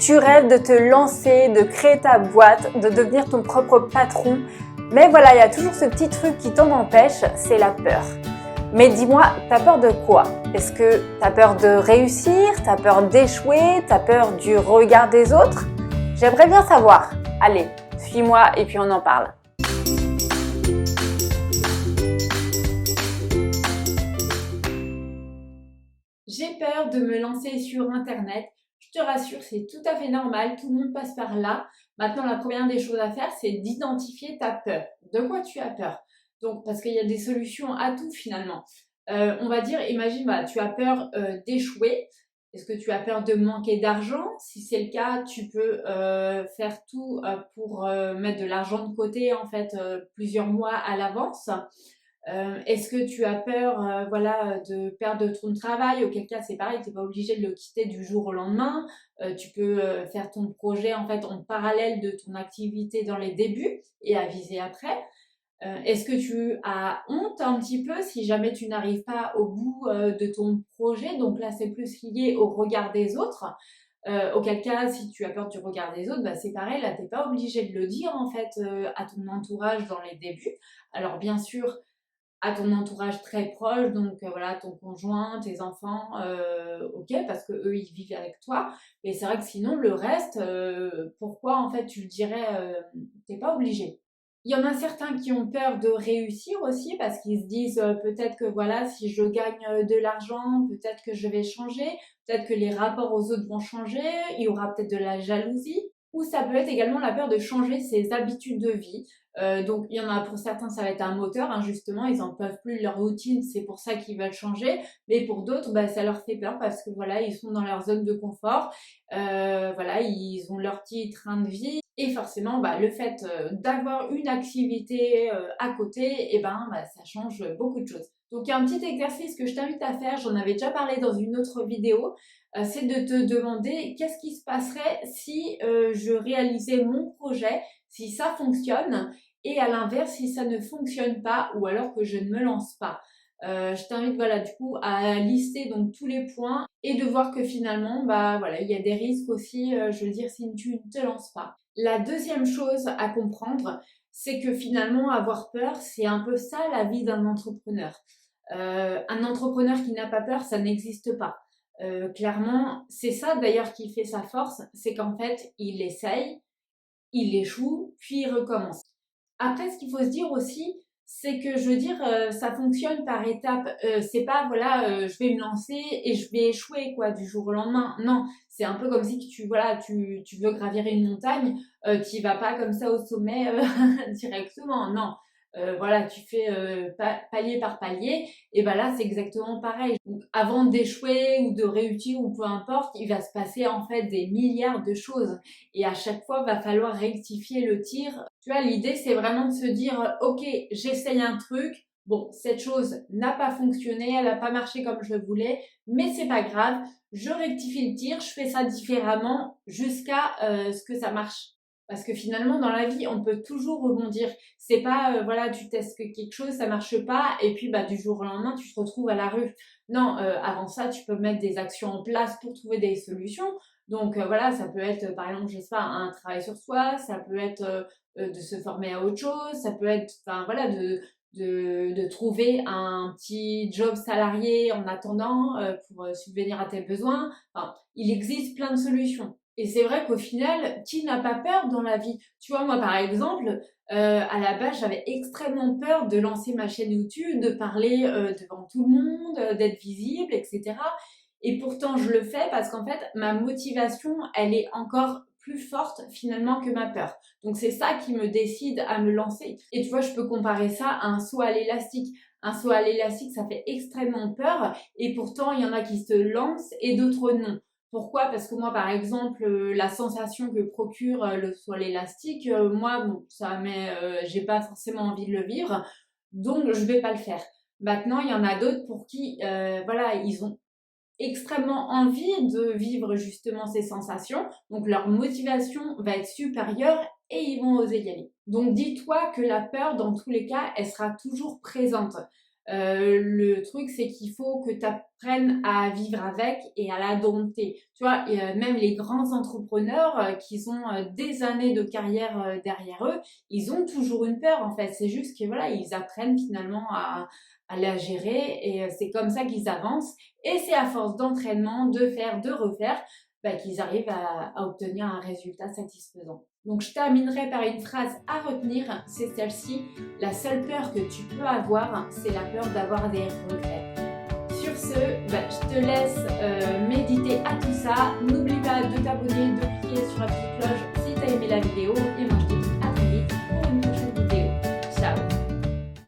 Tu rêves de te lancer, de créer ta boîte, de devenir ton propre patron. Mais voilà, il y a toujours ce petit truc qui t'en empêche, c'est la peur. Mais dis-moi, t'as peur de quoi? Est-ce que t'as peur de réussir? T'as peur d'échouer? T'as peur du regard des autres? J'aimerais bien savoir. Allez, suis-moi et puis on en parle. J'ai peur de me lancer sur Internet. Je te rassure, c'est tout à fait normal, tout le monde passe par là. Maintenant, la première des choses à faire, c'est d'identifier ta peur. De quoi tu as peur? Donc, parce qu'il y a des solutions à tout finalement. On va dire, imagine, tu as peur d'échouer. Est-ce que tu as peur de manquer d'argent? Si c'est le cas, tu peux faire tout pour mettre de l'argent de côté en fait plusieurs mois à l'avance. Est-ce que tu as peur de perdre ton travail? Auquel cas, c'est pareil, tu n'es pas obligé de le quitter du jour au lendemain. Tu peux faire ton projet en fait en parallèle de ton activité dans les débuts et aviser après. Est-ce que tu as honte un petit peu si jamais tu n'arrives pas au bout de ton projet? Donc là, c'est plus lié au regard des autres. Auquel cas, si tu as peur du regard des autres, c'est pareil, là, tu n'es pas obligé de le dire en fait à ton entourage dans les débuts. Alors bien sûr, à ton entourage très proche, donc voilà, ton conjoint, tes enfants, ok, parce que eux ils vivent avec toi. Et c'est vrai que sinon le reste, pourquoi en fait tu le dirais, t'es pas obligé. Il y en a certains qui ont peur de réussir aussi parce qu'ils se disent peut-être que voilà, si je gagne de l'argent, peut-être que je vais changer, peut-être que les rapports aux autres vont changer, il y aura peut-être de la jalousie. Ou ça peut être également la peur de changer ses habitudes de vie. Donc il y en a pour certains, ça va être un moteur, hein, justement, ils en peuvent plus de leur routine, c'est pour ça qu'ils veulent changer. Mais pour d'autres, ça leur fait peur parce que voilà, ils sont dans leur zone de confort, voilà, ils ont leur petit train de vie. Et forcément, le fait d'avoir une activité à côté, ça change beaucoup de choses. Donc il y a un petit exercice que je t'invite à faire, j'en avais déjà parlé dans une autre vidéo, c'est de te demander qu'est-ce qui se passerait si je réalisais mon projet, si ça fonctionne, et à l'inverse, si ça ne fonctionne pas, ou alors que je ne me lance pas. Je t'invite du coup à lister donc tous les points et de voir que finalement il y a des risques aussi, je veux dire, si tu ne te lances pas. La deuxième chose à comprendre, c'est que finalement avoir peur, c'est un peu ça la vie d'un entrepreneur. Un entrepreneur qui n'a pas peur, ça n'existe pas. Clairement, c'est ça d'ailleurs qui fait sa force, c'est qu'en fait il essaye, il échoue, puis il recommence. Après, ce qu'il faut se dire aussi, c'est que je veux dire, ça fonctionne par étapes. C'est pas je vais me lancer et je vais échouer quoi du jour au lendemain. Non, c'est un peu comme si tu veux gravir une montagne, tu y vas pas comme ça au sommet directement. Non. Tu fais palier par palier, et là c'est exactement pareil. Donc, avant d'échouer ou de réussir ou peu importe, il va se passer en fait des milliards de choses. Et à chaque fois, va falloir rectifier le tir. Tu vois, l'idée, c'est vraiment de se dire, ok, j'essaye un truc. Bon, cette chose n'a pas fonctionné, elle n'a pas marché comme je voulais, mais c'est pas grave. Je rectifie le tir, je fais ça différemment jusqu'à ce que ça marche. Parce que finalement, dans la vie, on peut toujours rebondir. C'est pas, tu testes quelque chose, ça marche pas, et puis du jour au lendemain, tu te retrouves à la rue. Non, avant ça, tu peux mettre des actions en place pour trouver des solutions. Donc ça peut être par exemple, je sais pas, un travail sur soi, ça peut être de se former à autre chose, ça peut être de trouver un petit job salarié en attendant pour subvenir à tes besoins. Enfin, il existe plein de solutions. Et c'est vrai qu'au final, qui n'a pas peur dans la vie? Tu vois, moi par exemple, à la base, j'avais extrêmement peur de lancer ma chaîne YouTube, de parler devant tout le monde, d'être visible, etc. Et pourtant, je le fais parce qu'en fait, ma motivation, elle est encore plus forte finalement que ma peur. Donc c'est ça qui me décide à me lancer. Et tu vois, je peux comparer ça à un saut à l'élastique. Un saut à l'élastique, ça fait extrêmement peur, et pourtant, il y en a qui se lancent et d'autres non. Pourquoi? Parce que moi, par exemple, la sensation que procure le saut à l'élastique, moi, bon, j'ai pas forcément envie de le vivre, donc je vais pas le faire. Maintenant, il y en a d'autres pour qui, ils ont extrêmement envie de vivre justement ces sensations, donc leur motivation va être supérieure et ils vont oser y aller. Donc dis-toi que la peur, dans tous les cas, elle sera toujours présente. Le truc, c'est qu'il faut que tu apprennes à vivre avec et à la dompter. Tu vois, et, même les grands entrepreneurs qui ont des années de carrière derrière eux, ils ont toujours une peur en fait. C'est juste que voilà, ils apprennent finalement à la gérer et c'est comme ça qu'ils avancent. Et c'est à force d'entraînement, de faire, de refaire, bah, qu'ils arrivent à obtenir un résultat satisfaisant. Donc je terminerai par une phrase à retenir, c'est celle-ci: la seule peur que tu peux avoir, c'est la peur d'avoir des regrets. Sur ce, je te laisse méditer à tout ça. N'oublie pas de t'abonner, de cliquer sur la petite cloche si tu as aimé la vidéo